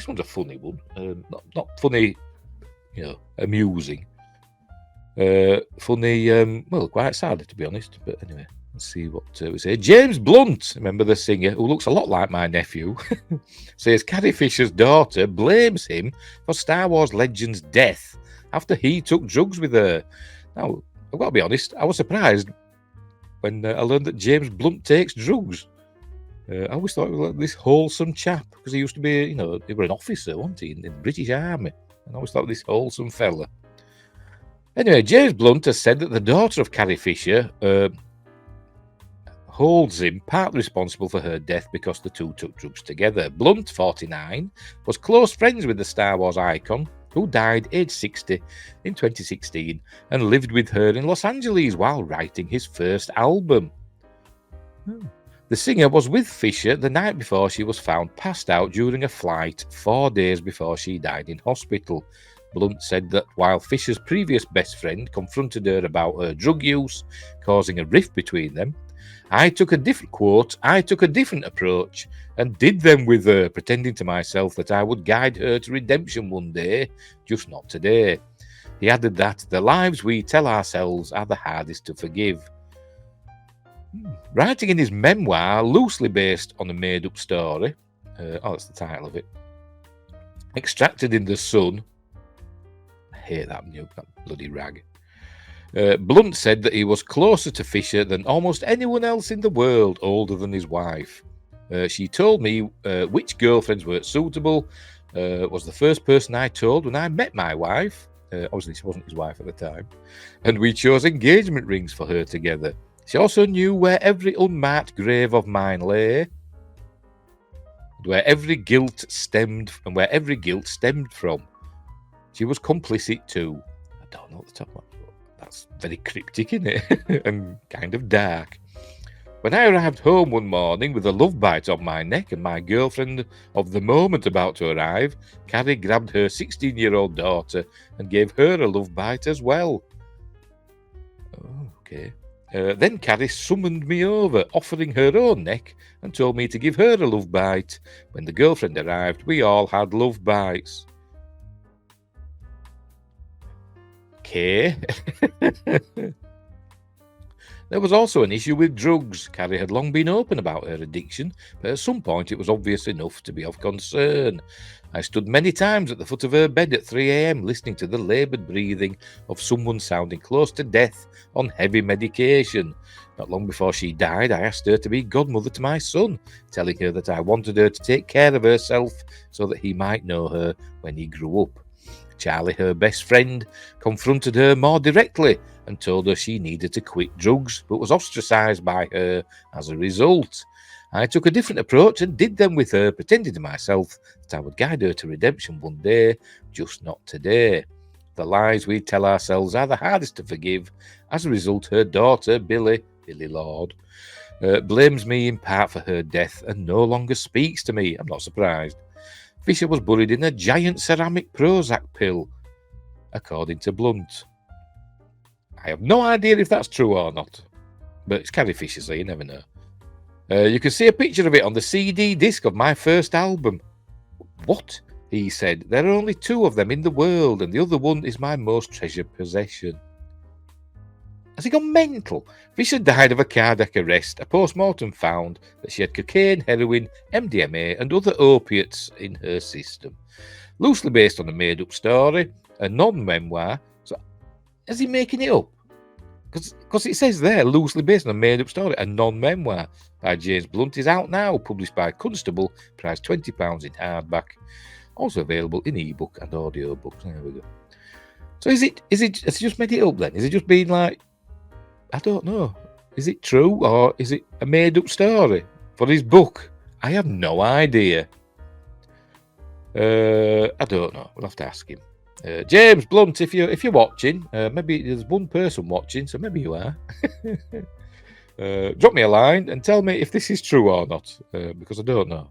one's a funny one. Not funny, amusing. Funny, quite sad to be honest. But anyway, let's see what we say. James Blunt, remember the singer who looks a lot like my nephew, says Carrie Fisher's daughter blames him for Star Wars Legend's death after he took drugs with her. Now, I've got to be honest, I was surprised when I learned that James Blunt takes drugs. I always thought he was like this wholesome chap because he used to be, he was an officer, wasn't he, in the British Army. And I always thought this wholesome fella. Anyway, James Blunt has said that the daughter of Carrie Fisher holds him partly responsible for her death because the two took drugs together. Blunt, 49, was close friends with the Star Wars icon, who died aged 60 in 2016 and lived with her in Los Angeles while writing his first album. The singer was with Fisher the night before she was found passed out during a flight 4 days before she died in hospital. Blunt said that while Fisher's previous best friend confronted her about her drug use, causing a rift between them, I took a different approach and did them with her, pretending to myself that I would guide her to redemption one day, just not today. He added that the lives we tell ourselves are the hardest to forgive. Writing in his memoir, loosely based on a made-up story, that's the title of it, Extracted in the Sun, I hate that bloody rag. Blunt said that he was closer to Fisher than almost anyone else in the world older than his wife. She told me which girlfriends weren't suitable, was the first person I told when I met my wife. Obviously, she wasn't his wife at the time. And we chose engagement rings for her together. She also knew where every unmarked grave of mine lay, where every guilt stemmed from. She was complicit too. I don't know what to talk about. That's very cryptic, isn't it? And kind of dark. When I arrived home one morning with a love bite on my neck and my girlfriend of the moment about to arrive, Carrie grabbed her 16-year-old daughter and gave her a love bite as well. Oh, okay. Then Carrie summoned me over, offering her own neck, and told me to give her a love bite. When the girlfriend arrived, we all had love bites. Okay. There was also an issue with drugs. Carrie had long been open about her addiction, but at some point it was obvious enough to be of concern. I stood many times at the foot of her bed at 3 a.m. listening to the laboured breathing of someone sounding close to death on heavy medication. Not long before she died, I asked her to be godmother to my son, telling her that I wanted her to take care of herself so that he might know her when he grew up. Charlie, her best friend, confronted her more directly and told her she needed to quit drugs, but was ostracised by her as a result. I took a different approach and did them with her, pretending to myself that I would guide her to redemption one day, just not today. The lies we tell ourselves are the hardest to forgive. As a result, her daughter, Billie Lourd, blames me in part for her death and no longer speaks to me. I'm not surprised. Fisher was buried in a giant ceramic Prozac pill, according to Blunt. I have no idea if that's true or not, but it's Carrie Fisher, so you never know. You can see a picture of it on the CD disc of my first album. What? He said. There are only 2 of them in the world, and the other one is my most treasured possession. Has he gone mental? Fisher died of a cardiac arrest. A post-mortem found that she had cocaine, heroin, MDMA, and other opiates in her system. Loosely based on a made-up story, a non-memoir. So, is he making it up? Because it says there, loosely based on a made-up story, a non-memoir by James Blunt is out now, published by Constable, priced £20 in hardback, also available in ebook and audiobook. There we go. So has he just made it up then? Is it just being like, I don't know, is it true or is it a made-up story for his book? I have no idea. I don't know. We'll have to ask him. James Blunt, if you're watching, maybe there's one person watching, so maybe you are. Drop me a line and tell me if this is true or not, because I don't know.